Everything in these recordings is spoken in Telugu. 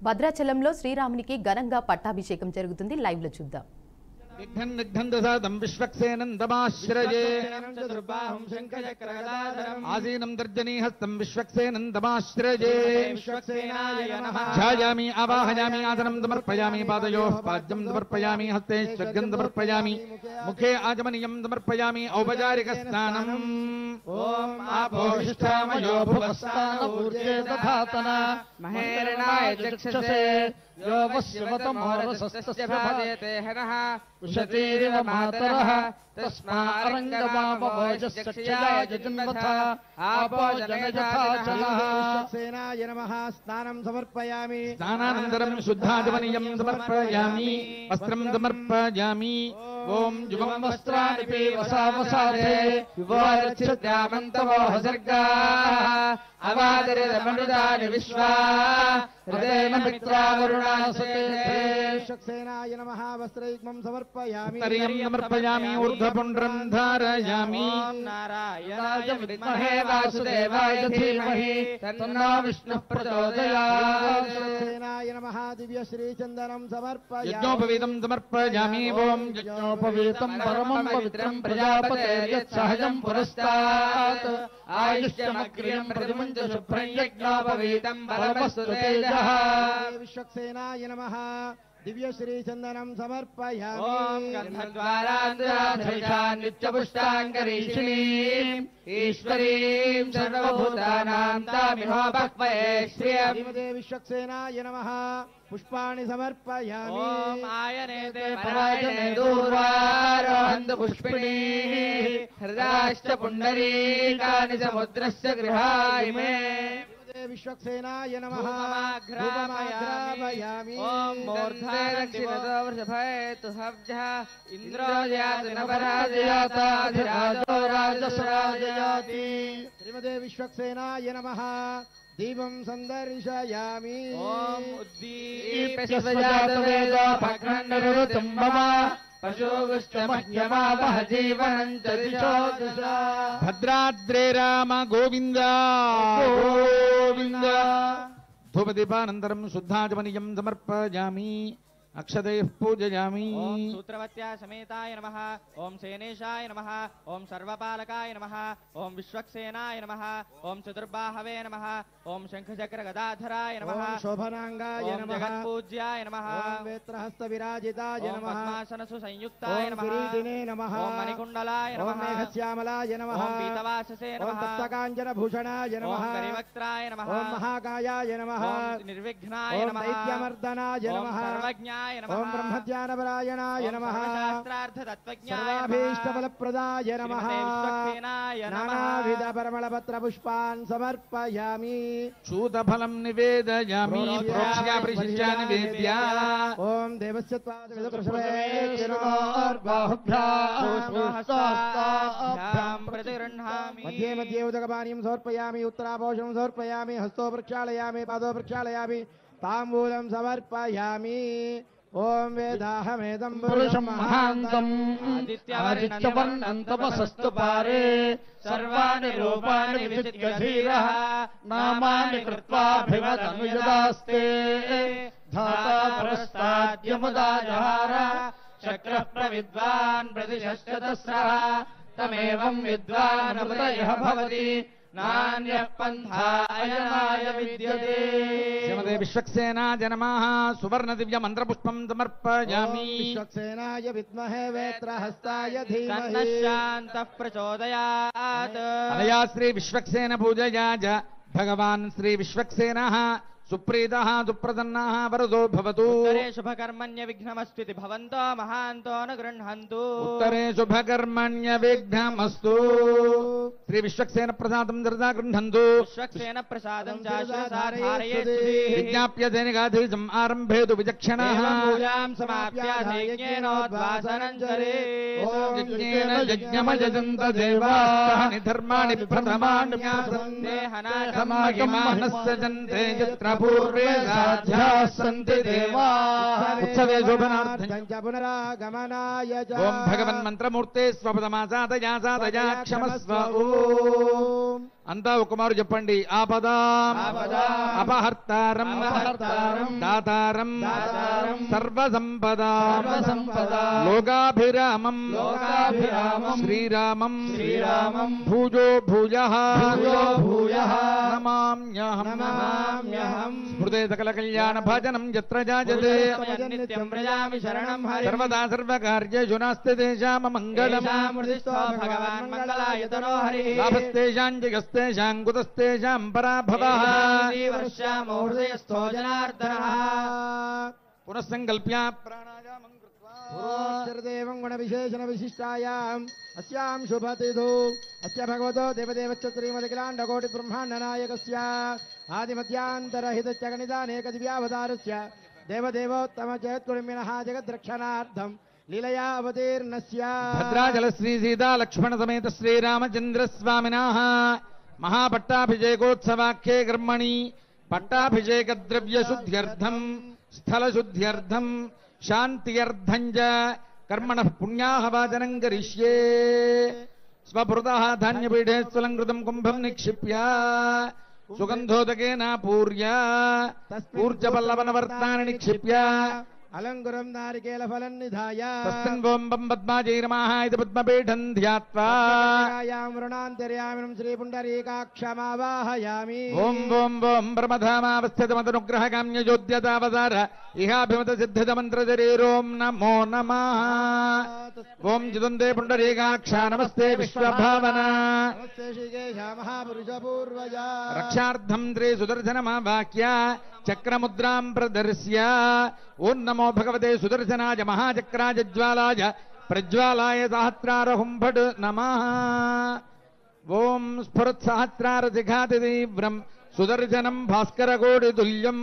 భద్రాచలంలో శ్రీరామునికి ఘనంగా పట్టాభిషేకం జరుగుతుంది. లైవ్ లో చూద్దాం. విఘ్నం విశ్వక్సేనందమాశ్రయే ఆసీనం దర్జనీహస్తం విశ్వక్సేనందమాశ్రయే ఛాయామి ఆవాహయామి ఆసనం సమర్పయామి పాదయోః పాద్యం సమర్పయామి హస్తే స్వర్గం సమర్పయామి ముఖే ఆచమనీయం సమర్పయామి ఔపచారిక స్నానం ఓం ఆపోష్ఠామయో భువస్థాన ఊర్జే దధాతన మహేరణాయ చక్షసే यो वस्यवतमोरसस्तस्य भादेते हनः उषतीरिव मातरः तस्मारङ्गमावभोजस्यक्षयाय जन्मथा आपो जनयथा चलः सेनाय नमः स्नानं समर्पयामि स्नानानन्तरं शुद्धाचमनीयं समर्पयामि वस्त्रं समर्पयामि ओम जुगं वस्त्राणि पीवसावसारे विवारचित्यामन्तवो हसर्गाः अवादरिदमनुदानि विश्वा हृदयेन मित्रा वरुणासते शक्सेनाय नमः वस्त्रयुग्मं समर्पयामि तर्यं समर्पयामि ऊर्ध्वपुण्ड्रं धारयामि नारायणाय विद्महे वासुदेवाय धीमहि तन्नो विष्णुः प्रचोदयात् शक्सेनाय नमः दिव्यश्रीचन्दनं समर्पयामि यज्ञोपवीतं समर्पयामि ओम यज्ञोपवीतं परमं पवित्रं प्रजापतेर्यत् सहजं पुरस्तात् आयुष्यमग्र्यं प्रतिमुञ्च शुभ्रं यज्ञोपवीतं बलमस्तु तेजः विश्वक्सेनाय नमः दिव्य श्री चंदनम समर्पयामि ओम गंधद्वारांध्राधरिषां नित्यपुष्टांगरीषिणीं ईश्वरीं सर्वभूतानां तामिहो भक्वये श्रियं श्रीमते विश्वक्सेनाय नमः पुष्पाणि समर्पयामि ओम आयनेते पराजने दूर्वारोहन्तु पुष्पिणीः हृदाश्च पुण्डरीकानि समुद्रस्य गृहाय मे विश्वक्सेनाय नमः धूपमाघ्रापयामि ओम मूर्धारक्षिणतो वृषभेतु हव्यः इन्द्रो याति नवराजयाताधिराजो राजसराजयाति श्रीमते विश्वक्सेनाय नमः दीपं संदर्शयामि ओम उद्दीप्य सजातवेदो भग्नन्नरुतं मम पशुगुष्टमह्यमावह जीवनं च दिशो दिशा भद्राद्रे राम गोविन्द गोविन्द धूपदीपानन्तरं शुद्धाचमनीयं समर्पयामि अक्षतैः पूजयामि ओम सूत्रवत्या समेताय नमः ओम सेनेशाय नमः ओम सर्वपालकाय नमः ओम विश्वक्सेनाय नमः ओम चतुर्बाहवे नमः ओम शंखचक्र गदाधराय नमः ओम शोभनांगाय नमः जगत्पूज्याय नमः ओम वेत्रहस्तविराजिताय नमः पद्मासन सुसंयुक्ताय नमः ओम किरीटिने नमः ओम मणिकुण्डलाय नमः ओम मेघश्यामलाय नमः ओम पीतवाससे नमः ओम तप्तकाञ्चनभूषणाय नमः ओम करिवक्त्राय नमः ओम महाकायाय नमः ओम निर्विघ्नाय नमः ओम दैत्यमर्दनाय नमः सर्वज्ञाय ओम ब्रह्मज्ञानपरायणाय नमः सर्वाभीष्टफलप्रदाय नमः नानाविधपरिमलपत्रपुष्पान् समर्पयामि शूतफलं निवेदयामि प्रोक्ष्यापरिशिष्या निवेद्य ओम देवस्य मध्ये मध्ये उदकपानीं समर्पयामि उत्तराभूषणं समर्पयामि हस्तो प्रक्षालयामि पादो प्रक्षालयामि ताम्बूलं समर्पयामि ओम वेदाहमेदं पुरुषं महान्तम् आदित्यवर्णं तपसस्तु पारे सर्वाणि रूपाणि विचित्य धीरः नामानि कृत्वाभिवदनुयदास्ते धाता पुरस्ताद्यमुदाजहार चक्रः प्रविद्वान् प्रतिशश्चतस्रः तमेवं विद्वान् अमृतयः भवति नान्यः पन्था अयनाय विद्यते श्रीमते विश्वक्सेनाय नमः सुवर्ण दिव्य मंत्रपुष्पं समर्पयामि विश्वक्सेनाय विद्महे वेत्रहस्ताय धीमहि तन्नः प्रचोदयात् अनया श्री विश्वक्सेन पूजया च भगवान् श्री विश्वक्सेनः सुप्रीतः दुप्रसन्नः वरदो भवतु उत्तरे शुभकर्मण्य विघ्नमस्त्विति भवन्तो महान्तो न गृह्णन्तु उत्तरे शुभकर्मण्य विघ्नमस्तु श्री विश्वक्सेन प्रसादं दर्दा गृह्णन्तु विश्वक्सेन प्रसादं चाश्वसारयेत् विज्ञाप्यते निगाधीजम् आरम्भेतु विचक्षणः पूजां समाप्य यज्ञेनोद्वासनं चरेत् यज्ञेन यज्ञमयजन्त देवाः धर्माणि प्रथमानि समागमानस्य जन्ते यत्र पूर्वे साध्याः सन्ति देवाः उत्सवे शोभनार्थं च पुनरागमनाय च ओम भगवन् मंत्रमूर्ते स्वपदमासादया सादया क्षमस्व ओम అంతా ఒకమారు చెప్పండి. ఆపదాం అపహర్తారం దాతారం సర్వసంపదాం లోకాభిరామం శ్రీరామం భూజో భూయః నమామ్యహం స్మృతే సకల కళ్యాణ భాజనం యత్ర జాయతే సర్వదా సర్వకార్యేషు నాస్తి తేషాం మంగళం లాభస్తేషాం జగస్తేషాం కుతస్తేషాం పరాభవః పునఃసంకల్ప్య ప్రాణాయామం పూర్వోత్తరదేవం గుణవిశేషణ విశిష్టాయాం అస్యాం శుభతిథౌ అస్య భగవతో దేవదేవశ్చ శ్రీమదఖిలాండకోటి బ్రహ్మాండనాయకస్య ఆదిమధ్యాంతరహితస్య గణితానేక దివ్యావతారస్య దేవదేవోత్తమ జగద్గురుమినః జగద్రక్షణార్థం లీలయా అవతీర్ణస్య భద్రాచల శ్రీ సీతా లక్ష్మణ సమేత శ్రీరామచంద్ర స్వామినః మహాపట్టాభిషేకోత్సవాఖ్యే కర్మణి పట్టాభిషేక ద్రవ్య శుద్ధ్యర్థం స్థల శుద్ధ్యర్థం శాంత్యర్థం చ కర్మణః పుణ్యాహవాచనం కరిష్యే. స్వపృతః ధాన్యపీఠే స్థలంకృతం కుంభం నిక్షిప్య సుగంధోదకేన పూర్య ఊర్జపల్లవనవర్తాని నిక్షిప్య అలంకురం నారికేల ఫలం నిధాయ తస్మిన్ పద్మాజై నమః ఇది పద్మపీఠం ధ్యాత్వా మృణాంతర్యామినం శ్రీపుండరీకాక్షమావాహయామి. ఓం ఓం ఓం బ్రహ్మధామావస్థితమతనుగ్రహకామ్యజోద్యతావతార ఇహాభిమత సిద్ధిత మంత్రశరీరోం నమో నమః. ఓం జిదందే పుండరీకాక్ష నమస్తే విశ్వభావన నమస్తే శ్రీకేశ మహాపురుష పూర్వజ రక్షార్థం శ్రీ సుదర్శనమావాక్య చక్రముద్రాం ప్రదర్శ్య ఓం నమో భగవతే సుదర్శనాయ మహాచక్రాయ జ్వాలాయ ప్రజ్వాలాయ సహస్రారహుం ఫట్ నమః. ఓం స్ఫురత్సహస్రార శిఖాతి తీవ్రం సుదర్శనం భాస్కరకోటి తుల్యం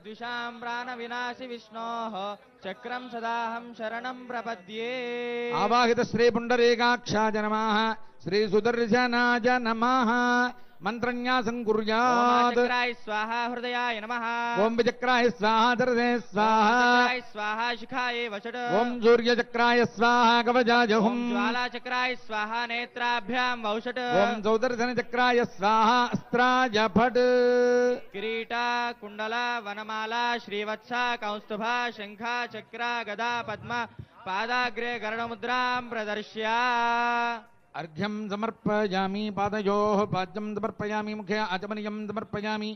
ద్విషాం ప్రాణ వినాశి విష్ణోః చక్రం సదాహం శరణం ప్రపద్యే. ఆవాహిత శ్రీ పుండరీకాక్షాయ నమః శ్రీ సుదర్శనాయ నమః. మంత్రన్యాసం కుర్యాత్. చక్రాయ స్వాహ హృదయాయ నమః. ఓం విచక్రాయ స్వాహ దర్శే స్వాహ. చక్రాయ స్వాహ శిఖాయ వషట్. ఓం సూర్యచక్రాయ స్వాహ కవచాయ హుం. జ్వాలాచక్రాయ స్వాహ నేత్రాభ్యాం వౌషట్. ఓం సౌదర్శన చక్రాయ స్వాహ అస్త్రాయ ఫట్. కిరీట కుండల వనమాల శ్రీవత్స కౌస్తుభ శంఖ చక్ర గదా పద్మ పాదాగ్రే గరుడముద్రాం ప్రదర్శ్య. అర్ఘ్యం సమర్పయామి పాదయోః పాద్యం సమర్పయామి ముఖే ఆచమనీయం సమర్పయామి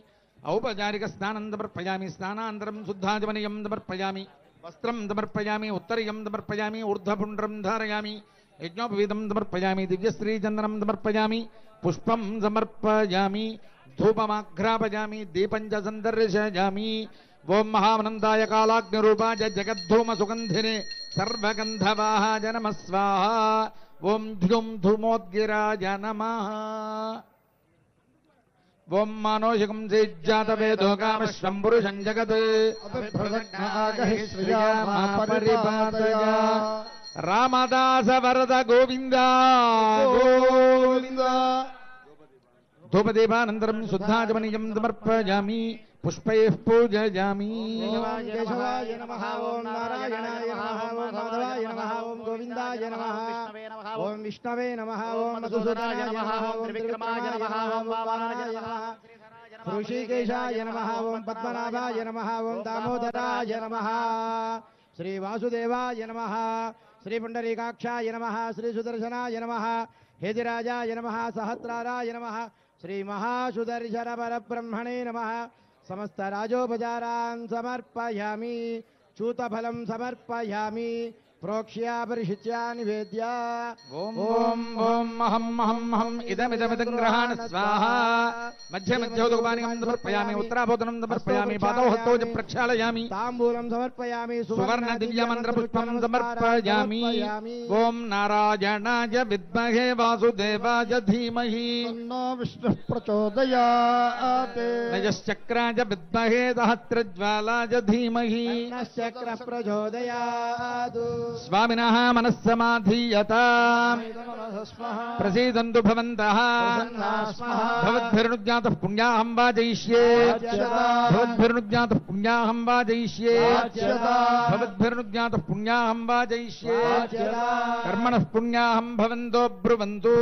ఔపచారిక స్నానం సమర్పయామి స్నానానంతరం శుద్ధాచమనీయం సమర్పయామి వస్త్రం సమర్పయామి ఉత్తరీయం సమర్పయామి ఊర్ధ్వపుండ్రం ధారయామి యజ్ఞోపవీతం సమర్పయామి దివ్యశ్రీచందనం సమర్పయామి పుష్పం సమర్పయామి ధూపమాఘ్రాపయామి దీపం చ సందర్శయామి. ఓం మహావనందాయ కాలాగ్నిరూపాయ జగద్ధూమ సుగంధినే సర్వగంధవాహాయ నమః స్వాహ. ఓం ధ్యూం ధూమోద్గిరాయ నమః. ఓం మానోషికం సేజ్జాతవేదో కామశ్వం పురుషం జగత్ రామదాస వరద గోవింద గోవింద. ధూపదీపానంతరం శుద్ధాచమనీయం సమర్పయామి పుష్పైః పూజయామి. కేశవాయ నమః. ఓం నారాయణాయ నమః. ఓం మాధవాయ నమః. ఓం గోవిందాయ నమః. ఓం విష్ణవే నమః. ఓం మధుసూదనాయ నమః. ఓం త్రివిక్రమాయ నమః. ఓం వామనాయ నమః. ఋషికేశాయ నమః. ఓం పద్మనాభాయ నమః. ఓం దామోదరాయ నమః. శ్రీ వాసుదేవాయ నమః. శ్రీ పుండరీకాక్షాయ నమః. శ్రీ సుదర్శనాయ నమః. హేతిరాజాయ నమః. సహస్రారాయ నమః. శ్రీ మహాసుదర్శన పరబ్రహ్మణే నమః. సమస్త రాజోపచారాన్ సమర్పయామి. చూతఫలం సమర్పయామి. ప్రోక్ష్య పరిశిచ్య నివేద్య. ఓం ఓం ఓం అహం అహం అహం ఇదమిదమిదం గ్రహాణ స్వాహ. మధ్య మధ్యోదకపానీయం సమర్పయామి ఉత్తరాభోదనం సమర్పయామి పాదౌ హస్తౌ చ ప్రక్షాళయామి. తాంబూలం సమర్పయామి. సువర్ణ దివ్యమంత్ర పుష్పం సమర్పయామి. ఓం నారాయణాయ విద్మహే వాసుదేవాయ ధీమహి విష్ణు ప్రచోదయాత్. నయశ్చక్రాయ విద్మహే సహస్రజ్వాలాయ ధీమహి చక్ర ప్రచోదయాత్. స్వామినః మనస్సమాధీయతాం ప్రసీదంతు భవంతః భవద్భిర్నుజ్ఞాతః పుణ్యాహం వాజయిష్యే భవద్భిర్నుజ్ఞాతః పుణ్యాహం వాజయిష్యే భవద్భిర్నుజ్ఞాతః పుణ్యాహం వాజయిష్యే కర్మణః పుణ్యాహం భవంతో బ్రువంతు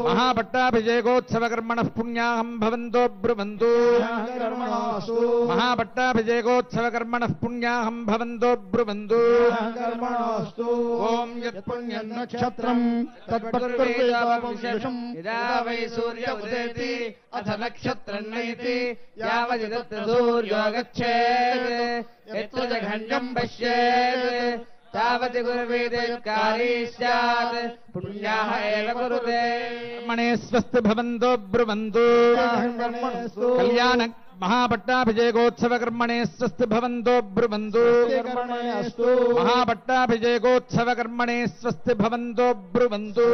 మహాపట్టాభిషేకోత్సవ కర్మణః పుణ్యాహం భవంతో బ్రువంతు మహాపట్టాభిషేకోత్సవ కర్మణః పుణ్యాహం భవంతో బ్రువంతు ఓం యత్ పుణ్యం నక్షత్రం తత్పర్వేదావం యదా వై సూర్య ఉదేతి అథ నక్షత్రం నైతి యావదిదత్ర సూర్యో గచ్ఛేత్ యత్ర జఘండం పశ్యేత్ తావతి గురువేదకారీ స్యాత్ పుణ్యాః ఏవ కురుతే కర్మణే స్వస్తి భవంతో బ్రువంతు కళ్యాణ మహాపట్టాభిషేకోత్సవ కర్మణే స్వస్తి భవంతో బ్రువంతు మహాపట్టాభిషేకోత్సవ కర్మణే స్వస్తి భవంతో బ్రువంతు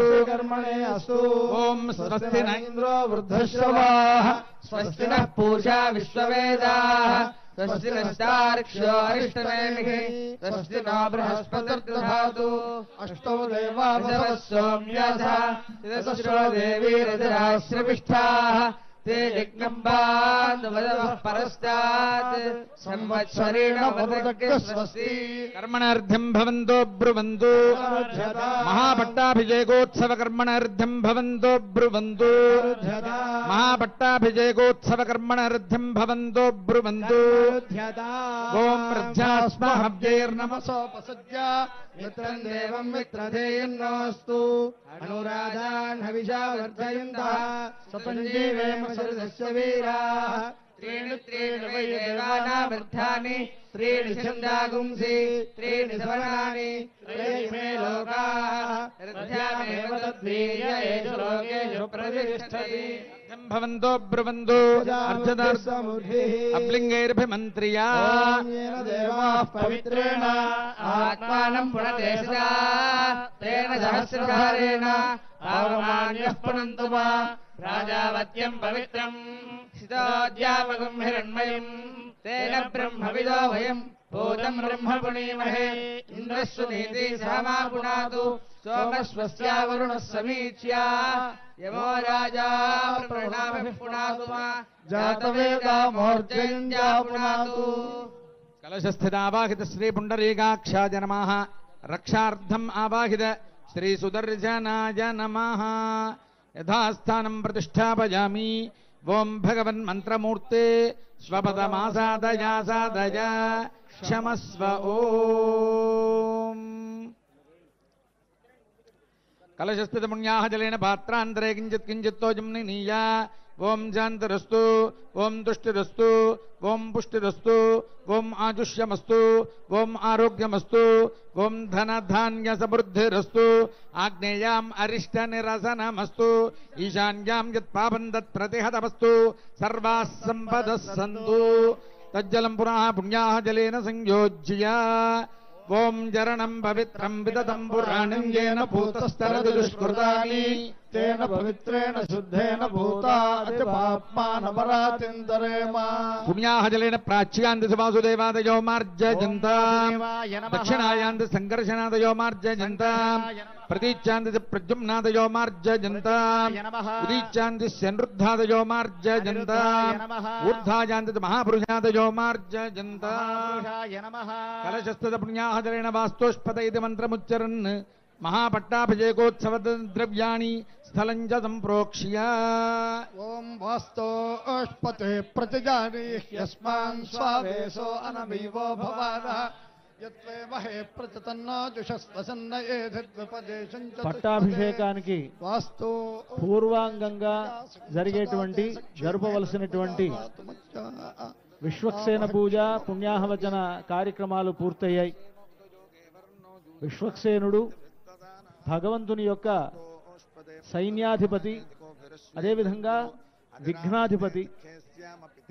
ఓం స్వస్తి న ఇంద్రో వృద్ధశ్రవాః స్వస్తి నః పూషా విశ్వవేదాః స్వస్తి నస్తార్క్ష్యో అరిష్టనేమిః స్వస్తి నో బృహస్పతిర్దధాతు అష్టౌ దేవాः సోమ్యాసః తదస్రో దేవీరధరాశ్రవిష్ఠాః ते जग्नम्बान्वदवः परस्तात् संवत्सरेण वदग्स्वस्ति कर्मणार्थं भवन्तो ब्रुवन्तु महापट्टाभिषेकोत्सव कर्मणार्थं भवन्तो ब्रुवन्तु महापट्टाभिषेकोत्सव कर्मणार्थं भवन्तो ब्रुवन्तु ओम रज्जास्महव्यैर्नमसोपसज्ज मित्रं देवं मित्रधेयन्नोऽस्तु अनुराधान् हविषा वर्धयन्तः सपञ्जीवेम सरिदस्य वीराः त्रीणि त्रीणि वै देवानावृद्धानि त्रीणि छन्दागुंसि त्रीणि सवनानि त्रयी मे लोकाः रथ्यामेव तद्वीर्य एषु लोकेषु प्रतिष्ठति भवन्तो ब्रुवन्तु अर्धदार्थमुद्भिः अप्लिङ्गैर्भिमन्त्र्या देवाः पवित्रेण आत्मानं पुनते सदा तेन सहस्रधारेण आवमान्यः पुनन्तु वा राजावत्यं पवित्रम् सितोऽद्यापगं हिरण्मयम् तेन ब्रह्मविदो वयम् भूतं ब्रह्म पुनीमहे इन्द्रः सुनीति सह मा पुनातु सोमस्वस्या वरुणः समीच्या यमो राजा प्रणामः पुनातु मा जातवेदा मोर्जयन्त्या पुनातु कलशस्थितावाहित श्री पुण्डरीकाक्षाय नमः रक्षार्थम् आवाहित श्री सुदर्शनाय नमः यथास्थानं प्रतिष्ठापयामि ओम भगवन् मंत्रमूर्ते स्वपदमासादया सादय क्षमस्व ओम कलशस्थित पुण्याः जलेन पात्रान्तरे किञ्चित् किञ्चित्तोजं निनीय ओम शान्तिरस्तु ओम तुष्टिरस्तु ओम पुष्टिरस्तु ओम आजुष्यमस्तु ओम आरोग्यमस्तु ओम धनधान्य समृद्धिरस्तु आग्नेयाम् अरिष्ट निरसनमस्तु ईशान्यां यत् पापं तत् प्रतिहतमस्तु सर्वाः सम्पदः सन्तु तज्जलं पुनः पुण्याः जलेन संयोज्य ओम जरणं पवित्रं विदतं पुराणं येन भूतस्तरति दुष्कृतानि तेन पवित्रेण शुद्धेन भूता अतिपाप्मानपरातिन्दरेम पुण्याः जलेन प्राच्यान्ति वासुदेवादयो मार्जयन्ताम् दक्षिणायान्ति सङ्कर्षणादयो मार्जयन्ताम् प्रतीच्यान्ति प्रद्युम्नादयो मार्जयन्ताम् उदीच्यान्ति शनृद्धादयो मार्जयन्ताम् ऊर्ध्वायान्ति महापुरुषादयो मार्जयन्ताम् कलशस्थित पुण्याः जलेन वास्तोष्पद इति मन्त्रमुच्चरन् महापट्टाभिषेकोत्सव द्रव्याणि स्थलं च सम्प्रोक्ष्य ओम वास्तोष्पते प्रतिजानीह्यस्मान् स्वावेशो अनमीवो भवानः यत्त्वेमहे प्रतितन्नो जुषस्वसन्न एतद्विपदेशं च పట్టాభిషేకానికి वास्तो పూర్వాంగంగా జరిగేటువంటి జరుపవలసినటువంటి విశ్వక్సేన పూజ పుణ్యాహవచన కార్యక్రమాలు పూర్తయ్యాయి. విశ్వక్సేనుడు భగవంతుని యొక్క సైన్యాధిపతి, అదేవిధంగా విఘ్నాధిపతి.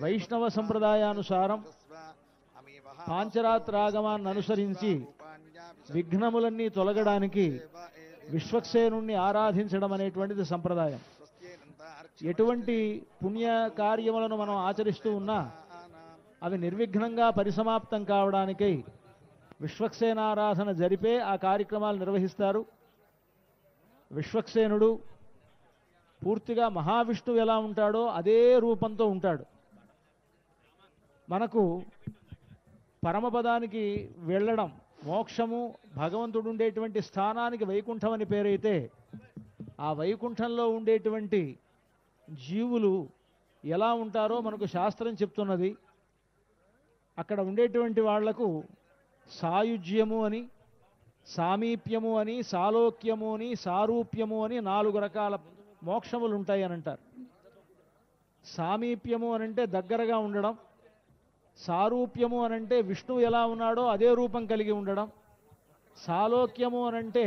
వైష్ణవ సంప్రదాయానుసారం పాంచరాత్రాగమాన్ని అనుసరించి విఘ్నములన్నీ తొలగడానికి విశ్వక్సేనుణ్ణి ఆరాధించడం అనేటువంటిది సంప్రదాయం. ఎటువంటి పుణ్య కార్యములను మనం ఆచరిస్తూ ఉన్నా అవి నిర్విఘ్నంగా పరిసమాప్తం కావడానికై విశ్వక్సేనారాధన జరిపే ఆ కార్యక్రమాలు నిర్వహిస్తారు. విశ్వక్సేనుడు పూర్తిగా మహావిష్ణువు ఎలా ఉంటాడో అదే రూపంతో ఉంటాడు. మనకు పరమపదానికి వెళ్ళడం, మోక్షము, భగవంతుడు ఉండేటువంటి స్థానానికి వైకుంఠం అని పేరైతే ఆ వైకుంఠంలో ఉండేటువంటి జీవులు ఎలా ఉంటారో మనకు శాస్త్రం చెప్తున్నది. అక్కడ ఉండేటువంటి వాళ్లకు సాయుజ్యము అని, సామీప్యము అని, సాలోక్యము అని, సారూప్యము అని 4 రకాల మోక్షములు ఉంటాయి అని అంటారు. సామీప్యము అనంటే దగ్గరగా ఉండడం, సారూప్యము అనంటే విష్ణువు ఎలా ఉన్నాడో అదే రూపం కలిగి ఉండడం, సాలోక్యము అనంటే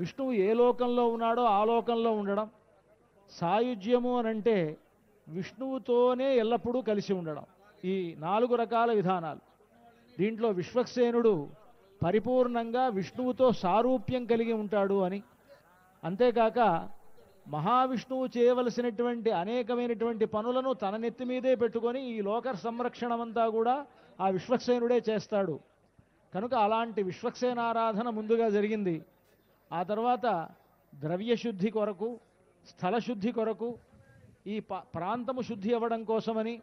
విష్ణువు ఏ లోకంలో ఉన్నాడో ఆ లోకంలో ఉండడం, సాయుజ్యము అనంటే విష్ణువుతోనే ఎల్లప్పుడూ కలిసి ఉండడం. ఈ 4 రకాల విధానాలు. దీంట్లో విశ్వక్సేనుడు పరిపూర్ణంగా విష్ణువుతో సారూప్యం కలిగి ఉంటాడు అని, అంతేకాక మహావిష్ణువు చేయవలసినటువంటి అనేకమైనటువంటి పనులను తన నెత్తి మీదే పెట్టుకొని ఈ లోక సంరక్షణమంతా కూడా ఆ విశ్వక్సేనుడే చేస్తాడు. కనుక అలాంటి విశ్వక్సేనారాధన ముందుగా జరిగింది. ఆ తర్వాత ద్రవ్యశుద్ధి కొరకు, స్థలశుద్ధి కొరకు, ఈ ప్రాంతము శుద్ధి అవ్వడం కోసమని,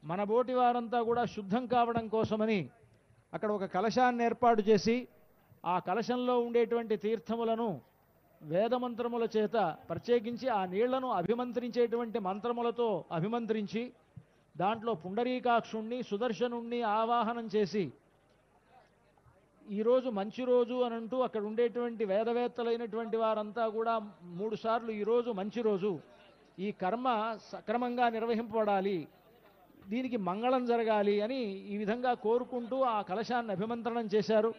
మన బోటి వారంతా కూడా శుద్ధం కావడం కోసమని అక్కడ ఒక కలశాన్ని ఏర్పాటు చేసి ఆ కలశంలో ఉండేటువంటి తీర్థములను వేదమంత్రముల చేత ప్రత్యేకించి ఆ నీళ్లను అభిమంత్రించేటువంటి మంత్రములతో అభిమంత్రించి దాంట్లో పుండరీకాక్షుణ్ణి, సుదర్శనుణ్ణి ఆవాహనం చేసి ఈరోజు మంచి రోజు అని అంటూ అక్కడ ఉండేటువంటి వేదవేత్తలైనటువంటి వారంతా కూడా 3 సార్లు ఈరోజు మంచి రోజు, ఈ కర్మ సక్రమంగా నిర్వహింపబడాలి, దీనికి మంగళం జరగాలి అని ఈ విధంగా కోరుకుంటూ ఆ కలశాన్ని అభిమంత్రణం చేశారు.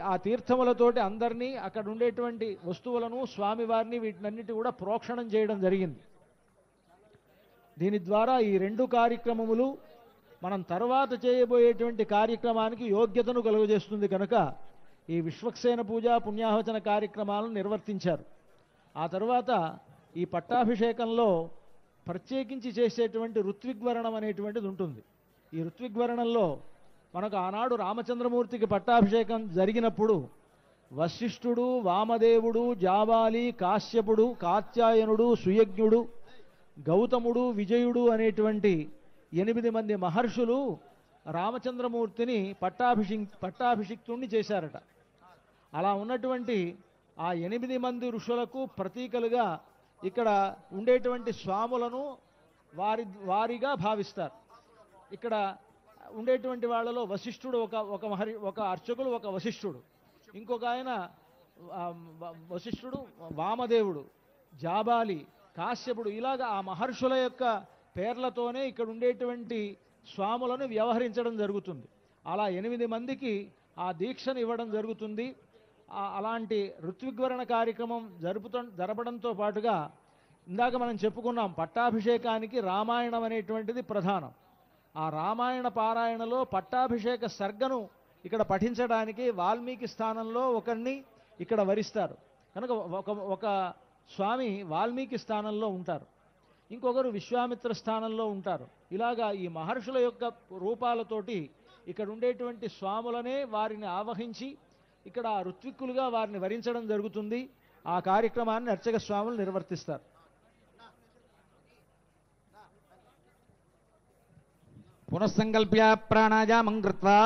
ఆ తీర్థములతోటి అందరినీ అక్కడ ఉండేటువంటి వస్తువులను, స్వామివారిని, వీటినన్నిటి కూడా ప్రోక్షణం చేయడం జరిగింది. దీని ద్వారా ఈ 2 కార్యక్రమములు మనం తర్వాత చేయబోయేటువంటి కార్యక్రమానికి యోగ్యతను కలుగజేస్తుంది. కనుక ఈ విశ్వక్సేన పూజ, పుణ్యాహవచన కార్యక్రమాలను నిర్వర్తించారు. ఆ తర్వాత ఈ పట్టాభిషేకంలో ప్రత్యేకించి చేసేటువంటి ఋత్విగ్వరణం అనేటువంటిది ఉంటుంది. ఈ ఋత్విగ్వరణంలో మనకు ఆనాడు రామచంద్రమూర్తికి పట్టాభిషేకం జరిగినప్పుడు వశిష్ఠుడు, వామదేవుడు, జాబాలి, కాశ్యపుడు, కాత్యాయనుడు, సుయజ్ఞుడు, గౌతముడు, విజయుడు అనేటువంటి 8 మంది మహర్షులు రామచంద్రమూర్తిని పట్టాభిషిక్తుణ్ణి చేశారట. అలా ఉన్నటువంటి ఆ 8 మంది ఋషులకు ప్రతీకలుగా ఇక్కడ ఉండేటువంటి స్వాములను వారిగా భావిస్తారు. ఇక్కడ ఉండేటువంటి వాళ్ళలో వశిష్ఠుడు ఒక అర్చకులు, ఒక వశిష్ఠుడు, ఇంకొక ఆయన వశిష్ఠుడు, వామదేవుడు, జాబాలి, కాశ్యపుడు, ఇలాగా ఆ మహర్షుల యొక్క పేర్లతోనే ఇక్కడ ఉండేటువంటి స్వాములను వ్యవహరించడం జరుగుతుంది. అలా 8 మందికి ఆ దీక్షను ఇవ్వడం జరుగుతుంది. అలాంటి ఋత్విగ్వరణ కార్యక్రమం జరపడంతో పాటుగా ఇందాక మనం చెప్పుకున్నాం, పట్టాభిషేకానికి రామాయణం అనేటువంటిది ప్రధానం. ఆ రామాయణ పారాయణలో పట్టాభిషేక సర్గను ఇక్కడ పఠించడానికి వాల్మీకి స్థానంలో ఒకరిని ఇక్కడ వరిస్తారు. కనుక ఒక స్వామి వాల్మీకి స్థానంలో ఉంటారు, ఇంకొకరు విశ్వామిత్ర స్థానంలో ఉంటారు. ఇలాగా ఈ మహర్షుల యొక్క రూపాలతోటి ఇక్కడ ఉండేటువంటి స్వాములనే వారిని ఆవహించి ఇక్కడ ఋత్విక్కులుగా వారిని వరించడం జరుగుతుంది. ఆ కార్యక్రమాన్ని అర్చక స్వాములు నిర్వర్తిస్తారు. పునఃసంకల్ప్య ప్రాణాయామం కృత్వా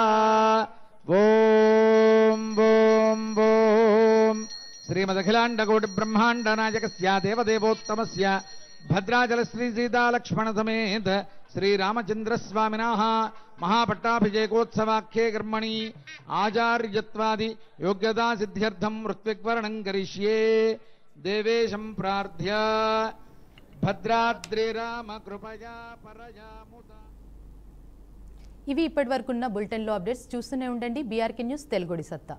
ఓం ఓం ఓం శ్రీమదఖిలాండకోటి బ్రహ్మాండ నాయకస్య దేవదేవోత్తమస్య భద్రాచల శ్రీ సీతాలక్ష్మణ సమేత శ్రీరామచంద్రస్వామినః మహాపట్టాభిషేకోత్సవాఖ్యే కర్మణి ఆచార్యత్వాది యోగ్యతా సిద్ధ్యర్థం ఋత్విగ్వరణం కరిష్యే దేవేశం ప్రార్థ్య భద్రాద్రి రామ కృపయా పరయాముత. ఇవి ఇప్పటివరకున్న బులెటిన్లో అప్డేట్స్. చూస్తూనే ఉండండి బీఆర్కే న్యూస్ తెలుగుడి సత్తా.